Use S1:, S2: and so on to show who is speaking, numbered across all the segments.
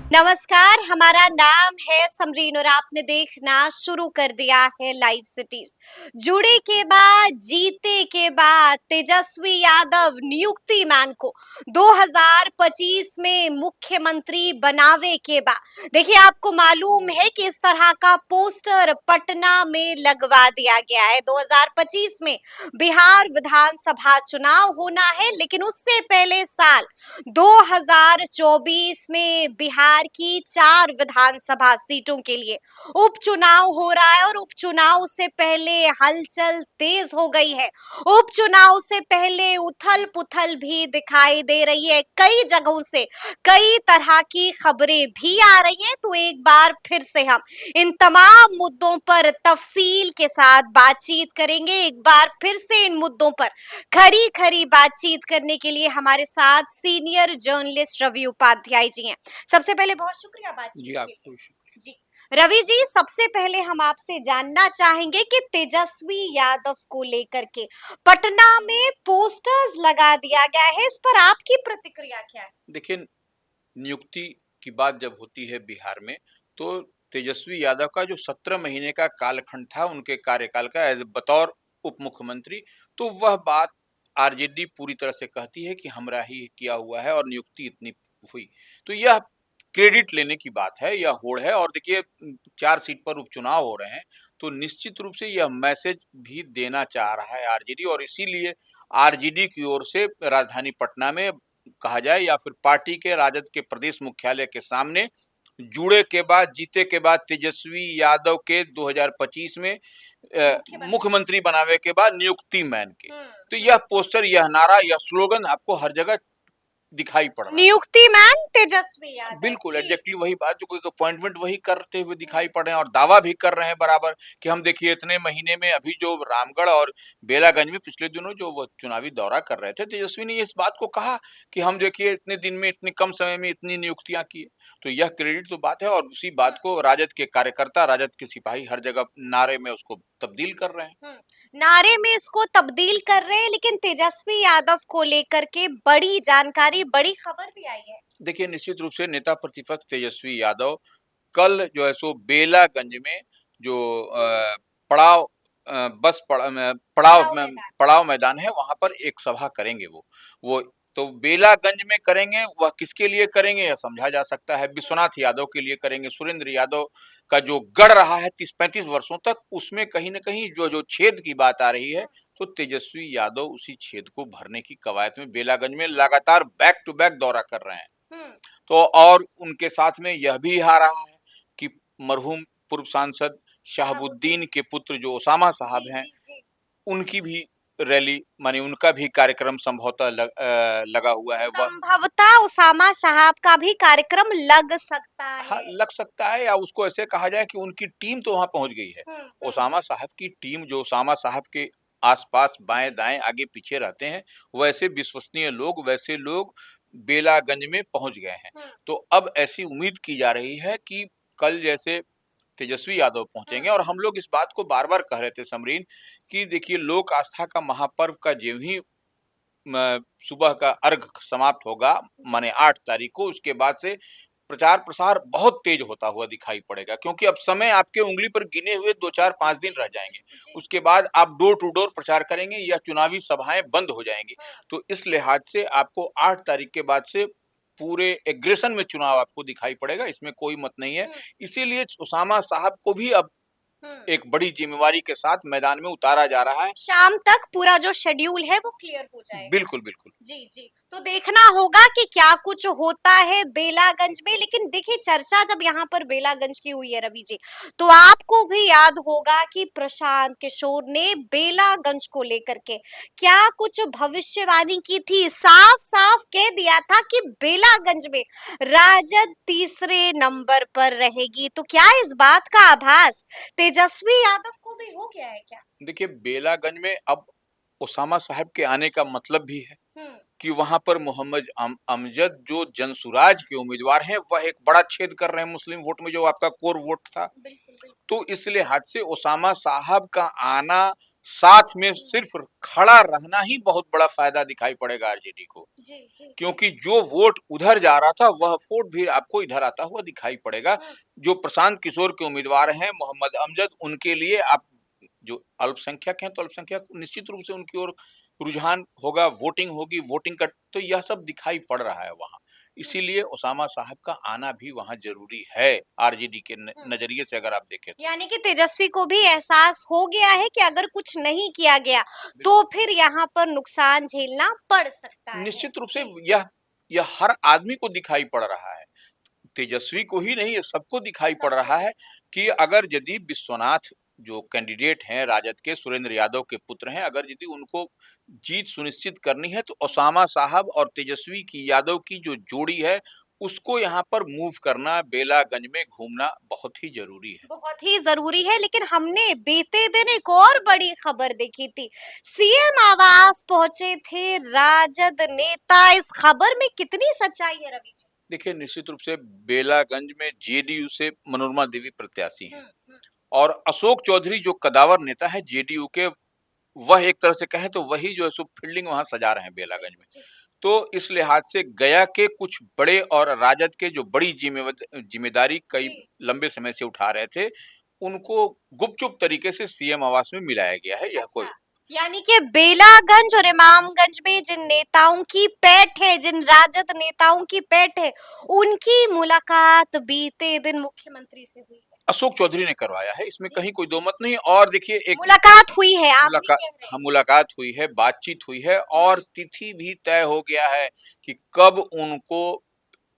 S1: नमस्कार, हमारा नाम है समरीन और आपने देखना शुरू कर दिया है लाइव सिटीज। जुड़े के बाद, जीते के बाद तेजस्वी यादव नियुक्ति मैन को 2025 में मुख्यमंत्री बनावे के बाद देखिए, आपको मालूम है कि इस तरह का पोस्टर पटना में लगवा दिया गया है। 2025 में बिहार विधानसभा चुनाव होना है, लेकिन उससे पहले साल 2024 में बिहार की 4 विधानसभा सीटों के लिए उपचुनाव हो रहा है और उपचुनाव से पहले हलचल तेज हो गई है। उपचुनाव से पहले उथल पुथल भी दिखाई दे रही है। कई जगहों से कई तरह की खबरें भी आ रही हैं। तो एक बार फिर से हम इन तमाम मुद्दों पर तफसील के साथ बातचीत करेंगे। एक बार फिर से इन मुद्दों पर खरी खरी बातचीत करने के लिए हमारे साथ सीनियर जर्नलिस्ट रवि उपाध्याय जी हैं। सबसे पहले बहुत शुक्रिया बातचीत
S2: जी,
S1: के
S2: आपको
S1: लिए।
S2: भी शुक्रिया।
S1: जी, रवि जी, सबसे पहले हम आपसे जानना चाहेंगे कि तेजस्वी यादव को लेकर के पटना में पोस्टर्स लगा दिया गया है, इस पर आपकी प्रतिक्रिया क्या है?
S2: देखिए, नियुक्ति की बात जब होती है बिहार में, तो तेजस्वी यादव का जो 17 महीने का कालखंड था उनके कार्यकाल का बतौर उप मुख्यमंत्री, तो वह बात आरजेडी पूरी तरह से कहती है कि हमरा ही किया हुआ है और नियुक्ति इतनी हुई। तो यह क्रेडिट लेने की बात है, यह होड़ है। और देखिए 4 सीट पर उपचुनाव हो रहे हैं, तो निश्चित रूप से यह मैसेज भी देना चाह रहा है आरजेडी, और इसीलिए आरजेडी की ओर से राजधानी पटना में कहा जाए या फिर पार्टी के राजद के प्रदेश मुख्यालय के सामने जुड़े के बाद, जीते के बाद तेजस्वी यादव के 2025 में मुख्यमंत्री बनावे के बाद नियुक्ति मैन के, तो यह पोस्टर, यह नारा, यह स्लोगन आपको हर जगह दिखाई पड़ रहा है।
S1: नियुक्ति मैन तेजस्वी यादव
S2: बिल्कुल
S1: जी।
S2: एग्जैक्टली वही बात, जो कोई अपॉइंटमेंट वही करते हुए दिखाई पड़ रहे हैं और दावा भी कर रहे हैं बराबर कि हम देखिए इतने महीने में अभी जो रामगढ़ और बेलागंज में पिछले दिनों जो वो चुनावी दौरा कर रहे थे, तेजस्वी ने इस बात को कहा कि हम देखिए इतने दिन में, इतने कम समय में इतनी नियुक्तियां की है। तो यह क्रेडिट तो बात है, और उसी बात को राजद के कार्यकर्ता, राजद के सिपाही हर जगह नारे में उसको तब्दील कर रहे हैं।
S1: नारे में इसको तब्दील कर रहे हैं, लेकिन तेजस्वी यादव को लेकर के बड़ी जानकारी, बड़ी खबर भी आई है।
S2: देखिए, निश्चित रूप से नेता प्रतिपक्ष तेजस्वी यादव कल जो है सो बेलागंज में जो पड़ाव बस
S1: पड़ाव मैदान।
S2: पड़ाव मैदान है, वहां पर एक सभा करेंगे। वो तो बेलागंज में करेंगे। वह किसके लिए करेंगे यह समझा जा सकता है। विश्वनाथ यादव के लिए करेंगे। सुरेंद्र यादव का जो गढ़ रहा है 30-35 वर्षों तक, उसमें कहीं ना कहीं जो जो छेद की बात आ रही है, तो तेजस्वी यादव उसी छेद को भरने की कवायद में बेलागंज में लगातार बैक टू बैक दौरा कर रहे हैं। तो और उनके साथ में यह भी आ रहा है कि मरहूम पूर्व सांसद शहाबुद्दीन के पुत्र जो ओसामा साहब हैं, उनकी भी रैली, माने उनका भी कार्यक्रम संभवतः लगा हुआ है। वह
S1: संभवतः उसामा साहब का भी कार्यक्रम लग सकता
S2: हाँ,
S1: है।
S2: लग सकता है, या उसको ऐसे कहा जाए कि उनकी टीम तो वहां पहुंच गई है। ओसामा साहब की टीम, जो ओसामा साहब के आसपास बाएं दाएं आगे पीछे रहते हैं, वैसे विश्वसनीय लोग, वैसे लोग बेलागंज में पहुंच गए हैं। तो अब ऐसी उम्मीद की जा रही है कि कल जैसे तेजस्वी यादव पहुंचेंगे, और हम लोग इस बात को बार बार कह रहे थे समरीन, कि देखिए लोक आस्था का महापर्व का ज्यों ही सुबह का अर्घ समाप्त होगा, माने 8 तारीख को, उसके बाद से प्रचार प्रसार बहुत तेज होता हुआ दिखाई पड़ेगा, क्योंकि अब समय आपके उंगली पर गिने हुए 2-4-5 दिन रह जाएंगे। उसके बाद आप डोर टू डोर प्रचार करेंगे या चुनावी सभाएं बंद हो जाएंगी। तो इस लिहाज से आपको 8 तारीख के बाद से पूरे एग्रेशन में चुनाव आपको दिखाई पड़ेगा, इसमें कोई मत नहीं है। इसीलिए ओसामा साहब को भी अब एक बड़ी जिम्मेवारी के साथ मैदान में उतारा जा रहा है।
S1: शाम तक पूरा जो शेड्यूल है वो क्लियर हो जाएगा।
S2: बिल्कुल बिल्कुल।
S1: जी जी, तो देखना होगा कि क्या कुछ होता है बेलागंज में। लेकिन देखिए, चर्चा जब यहाँ पर बेलागंज की हुई है रवि जी, तो आपको भी याद होगा कि प्रशांत किशोर ने बेलागंज को लेकर के क्या कुछ भविष्यवाणी की थी। साफ साफ कह दिया था कि बेलागंज में राजद तीसरे नंबर पर रहेगी। तो क्या इस बात का आभास तेजस्वी यादव को भी हो गया है क्या?
S2: देखिए, बेलागंज में अब ओसामा साहब के आने का मतलब भी है कि वहां पर मोहम्मद अमजद जो जनसुराज के उम्मीदवार हैं, वह एक बड़ा छेद कर रहे हैं मुस्लिम वोट में, जो आपका कोर वोट था। तो इस लिहाज से ओसामा साहब का आना साथ में सिर्फ खड़ा रहना ही बहुत बड़ा फायदा दिखाई पड़ेगा आरजेडी को,
S1: जी, जी,
S2: क्योंकि जो वोट उधर जा रहा था वह वोट भी आपको इधर आता हुआ दिखाई पड़ेगा। जो प्रशांत किशोर के उम्मीदवार हैं मोहम्मद अमजद, उनके लिए आप जो अल्पसंख्यक हैं तो अल्पसंख्यक निश्चित रूप से उनकी ओर रुझान होगा, वोटिंग होगी, वोटिंग का तो यह सब दिखाई पड़ रहा है वहां। इसीलिए ओसामा साहब का आना भी वहां जरूरी है आरजेडी के नजरिए से अगर आप देखें तो।
S1: यानी कि तेजस्वी को भी एहसास हो गया है कि अगर कुछ नहीं किया गया तो फिर यहाँ पर नुकसान झेलना पड़ सकता है।
S2: निश्चित रूप से यह हर आदमी को दिखाई पड़ रहा है, तेजस्वी को ही नहीं, ये सबको दिखाई पड़ रहा है कि अगर यदि विश्वनाथ जो कैंडिडेट हैं राजद के, सुरेंद्र यादव के पुत्र हैं, अगर यदि उनको जीत सुनिश्चित करनी है तो ओसामा साहब और तेजस्वी की यादव की जो जोड़ी है उसको यहाँ पर मूव करना, बेलागंज में घूमना बहुत ही जरूरी है।
S1: बहुत ही जरूरी है। लेकिन हमने बीते दिन एक और बड़ी खबर देखी थी, सीएम आवास पहुंचे थे राजद नेता। इस खबर में कितनी सच्चाई है रवि जी?
S2: देखिए निश्चित रूप से बेलागंज में जेडीयू से मनोरमा देवी प्रत्याशी हैं और अशोक चौधरी जो कदावर नेता है जेडीयू के, वह एक तरह से कहें तो वही जो है सो फील्डिंग वहां सजा रहे हैं बेलागंज में। तो इस लिहाज से गया के कुछ बड़े और राजद के जो बड़ी जिम्मेदारी कई लंबे समय से उठा रहे थे, उनको गुपचुप तरीके से सीएम आवास में मिलाया गया है। यह कोई
S1: यानी कि बेलागंज और इमामगंज में जिन नेताओं की पैठ है, जिन राजद नेताओं की पैठ है, उनकी मुलाकात बीते दिन मुख्यमंत्री से हुई है।
S2: अशोक चौधरी ने करवाया है, इसमें कहीं कोई दो मत नहीं। और देखिए एक
S1: मुलाकात हुई है, आप नहीं कह रहे।
S2: हाँ, मुलाकात हुई है, बातचीत हुई है और तिथि भी तय हो गया है कि कब उनको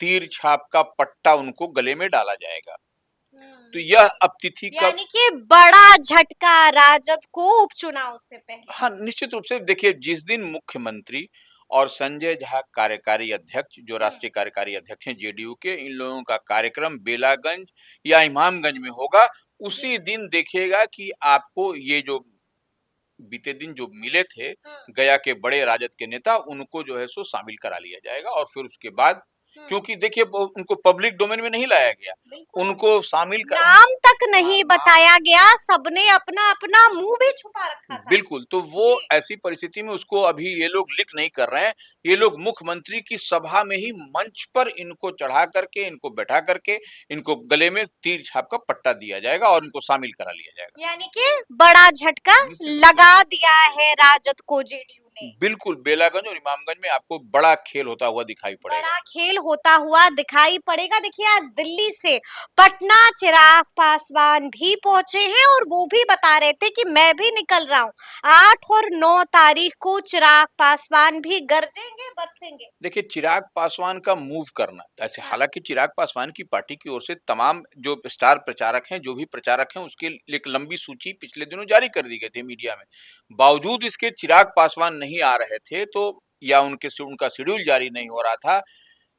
S2: तीर छाप का पट्टा उनको गले में डाला जाएगा। तो यह अब तिथि कब,
S1: यानी कि बड़ा झटका राजद को उपचुनाव से पहले।
S2: हाँ निश्चित रूप से देखिए जिस दिन मुख्यमंत्री और संजय झा कार्यकारी अध्यक्ष जो राष्ट्रीय कार्यकारी अध्यक्ष हैं जेडीयू के, इन लोगों का कार्यक्रम बेलागंज या इमामगंज में होगा, उसी दिन देखिएगा कि आपको ये जो बीते दिन जो मिले थे गया के बड़े राजद के नेता, उनको जो है सो शामिल करा लिया जाएगा। और फिर उसके बाद क्योंकि देखिए उनको पब्लिक डोमेन में नहीं लाया गया, उनको शामिल कर
S1: नाम तक नहीं बताया गया, सबने अपना अपना मुंह भी छुपा रखा था।
S2: बिल्कुल, तो वो ऐसी परिस्थिति में उसको अभी ये लोग लिख नहीं कर रहे हैं। ये लोग मुख्यमंत्री की सभा में ही मंच पर इनको चढ़ा करके, इनको बैठा करके, इनको गले में तीर छाप का पट्टा दिया जाएगा और इनको शामिल करा लिया जाएगा।
S1: यानी कि बड़ा झटका लगा दिया है राजद को जेडीयू ने।
S2: बिल्कुल, बेलागंज और इमामगंज में आपको बड़ा खेल होता हुआ दिखाई पड़ेगा।
S1: बड़ा खेल होता हुआ दिखाई पड़ेगा। देखिए आज दिल्ली से पटना चिराग पासवान भी पहुंचे हैं और वो भी बता रहे थे कि मैं भी निकल रहा हूं। 8 और 9 तारीख को चिराग पासवान भी गरजेंगे बरसेंगे।
S2: देखिए चिराग पासवान का मूव करना ऐसे, हालांकि चिराग पासवान की पार्टी की ओर से तमाम जो स्टार प्रचारक हैं, जो भी प्रचारक हैं, उसके एक लंबी सूची पिछले दिनों जारी कर दी गई थी मीडिया में। बावजूद इसके चिराग पासवान नहीं आ रहे थे, तो या उनका शेड्यूल जारी नहीं हो रहा था,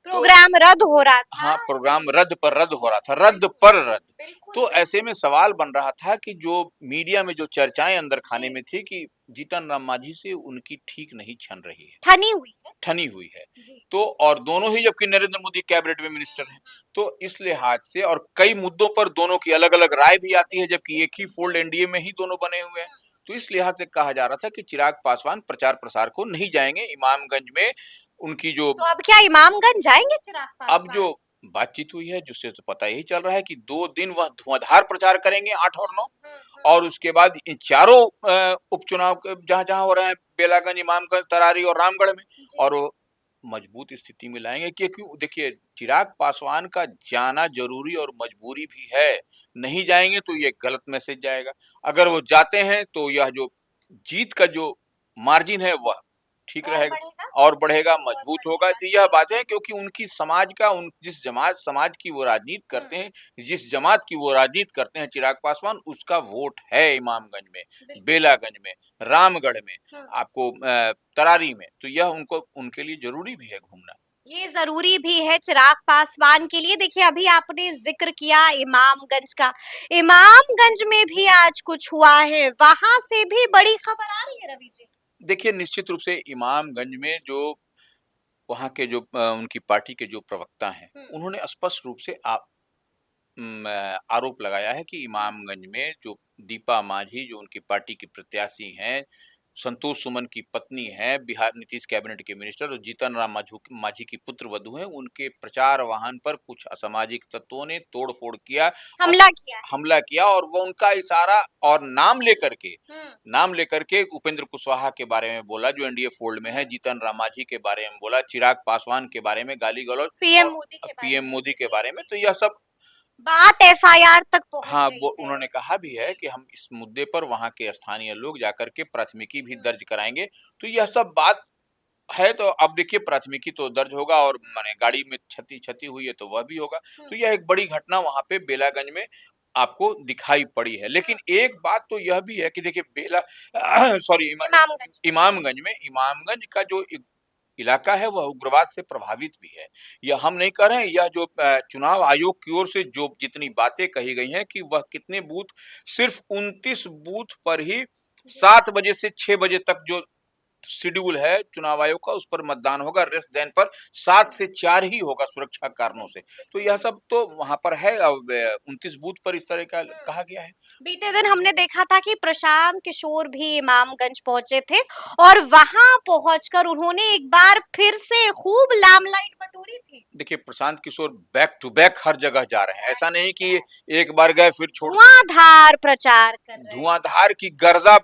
S1: प्रोग्राम रद्द हो रहा था।
S2: हाँ प्रोग्राम रद्द पर रद्द हो रहा था, रद्द पर रद्द। तो ऐसे में सवाल बन रहा था कि जो मीडिया में जो चर्चाएं अंदर खाने में थी कि जीतन राम मांझी से उनकी ठीक नहीं छन रही है, ठनी हुई है। तो और दोनों ही जबकि नरेंद्र मोदी कैबिनेट में मिनिस्टर हैं, तो इस लिहाज से और कई मुद्दों पर दोनों की अलग अलग राय भी आती है, जबकि एक ही फोल्ड एनडीए में ही दोनों बने हुए हैं। तो इस लिहाज से कहा जा रहा था कि चिराग पासवान प्रचार प्रसार को नहीं जाएंगे। इमामगंज में उनकी जो
S1: तो अब क्या इमामगंज जाएंगे चिराग पासवान?
S2: अब जो बातचीत हुई है, जिससे तो पता यही चल रहा है कि 2 दिन वह धुआंधार प्रचार करेंगे 8 और 9, और उसके बाद इन चारों उपचुनाव जहां-जहां हो रहे हैं, बेलागंज, इमामगंज, तरारी और रामगढ़ में, और वो मजबूत स्थिति में लाएंगे। क्योंकि देखिए चिराग पासवान का जाना जरूरी और मजबूरी भी है, नहीं जाएंगे तो ये गलत मैसेज जाएगा। अगर वो जाते हैं तो यह जो जीत का जो मार्जिन है वह ठीक रहेगा और बढ़ेगा, मजबूत होगा। तो यह बातें हैं क्योंकि उनकी समाज का जिस समाज की वो राजनीति करते हैं, जिस जमात की वो राजनीति करते हैं चिराग पासवान, उसका वोट है इमामगंज में, बेलागंज में, रामगढ़ में, आपको तरारी में। तो यह उनको उनके लिए जरूरी भी है घूमना।
S1: ये जरूरी भी है चिराग पासवान के लिए। देखिए अभी आपने जिक्र किया इमामगंज का, इमामगंज में भी आज कुछ हुआ है, वहां से भी बड़ी खबर आ रही है रवि जी।
S2: देखिए निश्चित रूप से इमामगंज में जो वहां के जो उनकी पार्टी के जो प्रवक्ता हैं, उन्होंने स्पष्ट रूप से आरोप लगाया है कि इमामगंज में जो दीपा मांझी जो उनकी पार्टी की प्रत्याशी हैं, संतोष सुमन की पत्नी हैं, बिहार नीतीश कैबिनेट के मिनिस्टर, और जीतन राम मांझी की पुत्रवधू हैं, उनके प्रचार वाहन पर कुछ असामाजिक तत्वों ने तोड़-फोड़ किया और
S1: हमला किया है।
S2: हमला किया, और वो उनका इशारा और
S1: हम्म।
S2: नाम लेकर के उपेंद्र कुशवाहा के बारे में बोला जो एनडीए फोल्ड में है, जीतन राम मांझी के बारे में बोला, चिराग पासवान के बारे में गाली-गलौज
S1: पीएम
S2: और
S1: मोदी के बारे
S2: पीएम
S1: में।
S2: मोदी के
S1: जी,
S2: बारे में।
S1: जी।
S2: तो यह सब
S1: बात एफआईआर तक पहुंच
S2: हाँ,
S1: गई
S2: वो
S1: है।
S2: उन्होंने कहा भी है
S1: जी।
S2: कि हम इस मुद्दे पर वहाँ के स्थानीय लोग जाकर के प्राथमिकी भी
S1: हम्म।
S2: दर्ज कराएंगे। तो यह सब बात है, तो अब देखिए प्राथमिकी तो दर्ज होगा और माने गाड़ी में क्षति हुई है तो वह भी होगा। तो यह एक बड़ी घटना वहाँ पे बेलागंज में आपको दिखाई पड़ी है। लेकिन एक बात तो यह भी है कि देखिए बेला सॉरी
S1: इमामगंज।
S2: इमामगंज का जो इलाका है वह उग्रवाद से प्रभावित भी है। यह हम नहीं कह रहे हैं, यह जो चुनाव आयोग की ओर से जो जितनी बातें कही गई हैं कि वह कितने बूथ, सिर्फ 29 बूथ पर ही 7 बजे से 6 बजे तक जो शेड्यूल है चुनाव आयोग का उस पर मतदान होगा, रेस्ट देन पर 7 से 4 ही होगा सुरक्षा कारणों से। तो यह सब तो वहां पर है। अब 29 बूथ पर इस तरह का कहा गया है।
S1: बीते दिन हमने देखा था कि प्रशांत किशोर भी इमामगंज पहुंचे थे और वहां पहुंचकर उन्होंने एक बार फिर से खूब लामलाइट बटोरी थी।
S2: देखिए Prashant Kishor back to back हर जगह जा रहे हैं, ऐसा नहीं कि एक बार गए फिर छोड़
S1: धुआंधार प्रचार कर रहे हैं।
S2: धुआंधार की गर्दा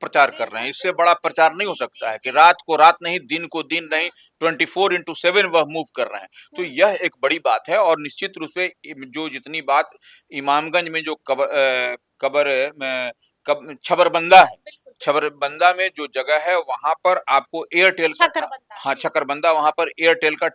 S2: प्रचार कर रहे हैं। इससे बड़ा प्रचार नहीं हो सकता है कि रात को रात नहीं, दिन को दिन नहीं, 24/7 वह मूव कर रहे हैं। तो यह एक बड़ी बात है और निश्चित रूप से जो जितनी बात इमामगंज में जो छबरबंदा है, छबरबंदा में जो जगह है वहां पर आपको एयरटेल का हाँ छकरबंदा, वहां पर एयरटेल का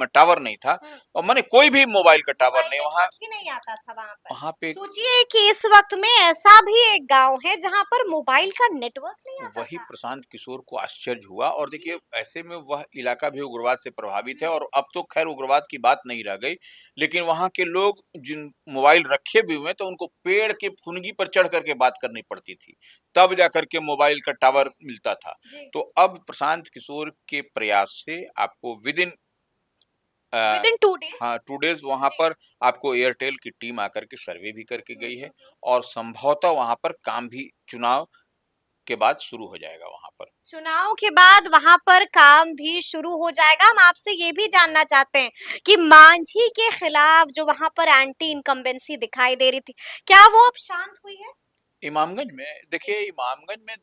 S2: टावर नहीं था और माने कोई भी मोबाइल का टावर नहीं वहां
S1: नहीं आता था
S2: वहां पे।
S1: सोचिए कि इस वक्त में ऐसा भी एक गांव है जहां पर मोबाइल का नेटवर्क नहीं आता
S2: वही
S1: था।
S2: प्रशांत किशोर को आश्चर्य हुआ और देखिए ऐसे में वह इलाका भी उग्रवाद से प्रभावित है और अब तो खैर उग्रवाद की बात नहीं रह गई, लेकिन वहां के लोग जिन मोबाइल रखे भी हुए तो उनको पेड़ के फुनगी पर चढ़ करके बात करनी पड़ती थी, तब जाकर के मोबाइल का टावर मिलता था। तो अब प्रशांत किशोर के प्रयास से आपको विदिन
S1: विदिन 2 डेज
S2: हाँ 2 डेज वहां पर आपको एयरटेल की टीम आकर के सर्वे भी करके गई है और संभवतः वहां पर काम भी चुनाव के बाद शुरू हो जाएगा। वहां पर
S1: चुनाव के बाद वहां पर काम भी शुरू हो जाएगा। हम आपसे ये भी जानना चाहते हैं कि मांझी के खिलाफ जो वहां पर एंटी इनकम्बेंसी दिखाई दे रही थी, क्या वो अब शांत हुई है?
S2: इमामगंज में देखिए, इमामगंज में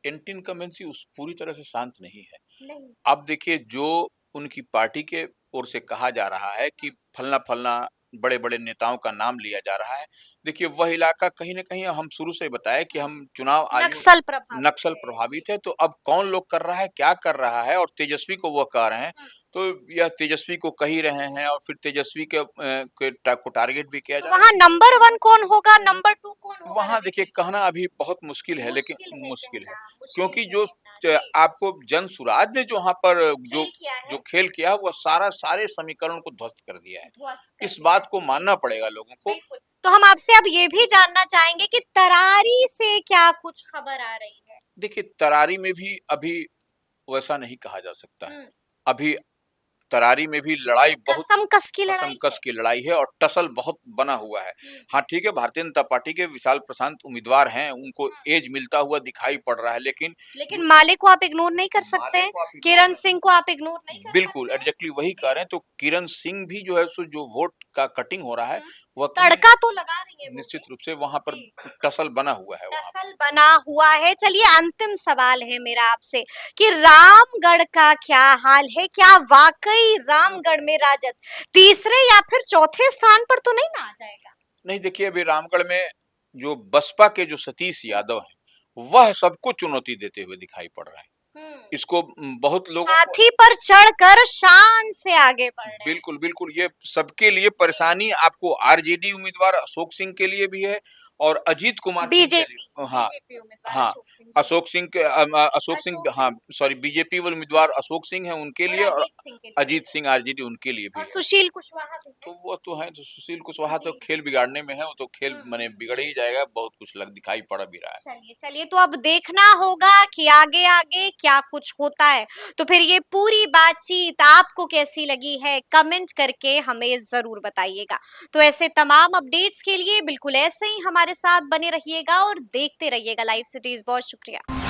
S2: एंटी इनकम्बेंसी उस पूरी तरह से शांत नहीं है।
S1: नहीं।
S2: अब देखिए जो उनकी पार्टी के ओर से कहा जा रहा है कि फलना बड़े-बड़े नेताओं का नाम लिया जा रहा है। देखिए वह इलाका कहीं न कहीं हम शुरू से बताए कि हम चुनाव आयोग नक्सल प्रभावित है, तो अब कौन लोग कर रहा है, क्या कर रहा है और तेजस्वी को वह कह रहे हैं। तो यह तेजस्वी को कह ही रहे हैं और फिर तेजस्वी को टारगेट भी किया जा रहा है।
S1: वहाँ नंबर 1 कौन होगा, नंबर 2 कौन होगा?
S2: वहाँ देखिए कहना अभी बहुत मुश्किल है, लेकिन मुश्किल है क्योंकि जो
S1: जी।
S2: आपको जनसुराज ने जो वहाँ पर जो
S1: खेल
S2: खेल किया वो सारे समीकरण को ध्वस्त कर दिया है।
S1: कर
S2: इस
S1: दिया
S2: बात को मानना पड़ेगा लोगों को।
S1: तो हम आपसे अब ये भी जानना चाहेंगे कि तरारी से क्या कुछ खबर आ रही है?
S2: देखिए तरारी में भी अभी वैसा नहीं कहा जा सकता है। अभी तरारी में भी लड़ाई बहुत कसम-कस की लड़ाई है और टसल बहुत बना हुआ है। हाँ ठीक है, भारतीय जनता पार्टी के विशाल प्रशांत उम्मीदवार हैं, उनको एज मिलता हुआ दिखाई पड़ रहा है, लेकिन
S1: माले को आप इग्नोर नहीं कर सकते हैं, किरण सिंह को आप इग्नोर नहीं कर
S2: बिल्कुल एग्जैक्टली वही कह रहे हैं। तो किरण सिंह भी जो है सो जो वोट का कटिंग हो रहा है वह
S1: तड़का तो लगा रही है
S2: निश्चित रूप से वहां पर टसल बना हुआ है।
S1: टसल बना हुआ है। चलिए अंतिम सवाल है मेरा आपसे कि रामगढ़ का क्या हाल है? क्या वाकई रामगढ़ में राजद तीसरे या फिर चौथे स्थान पर तो नहीं ना आ जाएगा?
S2: नहीं देखिए, अभी रामगढ़ में जो बसपा के जो सतीश यादव हैं वह सबको चुनौती देते हुए दिखाई पड़ रहा है। इसको बहुत लोग
S1: हाथी पर चढ़कर शान से आगे बढ़ रहे हैं।
S2: बिल्कुल बिल्कुल, ये सबके लिए परेशानी आपको आरजेडी उम्मीदवार अशोक सिंह के लिए भी है और अजीत कुमार
S1: बीजेपी
S2: हाँ हाँ अशोक सिंह हाँ सॉरी बीजेपी वाले उम्मीदवार अशोक सिंह है उनके लिए और अजीत सिंह आरजेडी उनके लिए भी है।
S1: सुशील कुशवाहा
S2: तो वो तो है, तो सुशील कुशवाहा तो खेल बिगाड़ने में है, वो तो खेल माने बिगड़ ही जाएगा, बहुत कुछ दिखाई पड़ भी रहा है।
S1: चलिए तो अब देखना होगा कि आगे आगे क्या कुछ होता है। तो फिर ये पूरी बातचीत आपको कैसी लगी है, कमेंट करके हमें जरूर बताइएगा। तो ऐसे तमाम अपडेट्स के लिए बिल्कुल ऐसे ही हमारे हमारे साथ बने रहिएगा और देखते रहिएगा लाइव सिटीज। बहुत शुक्रिया।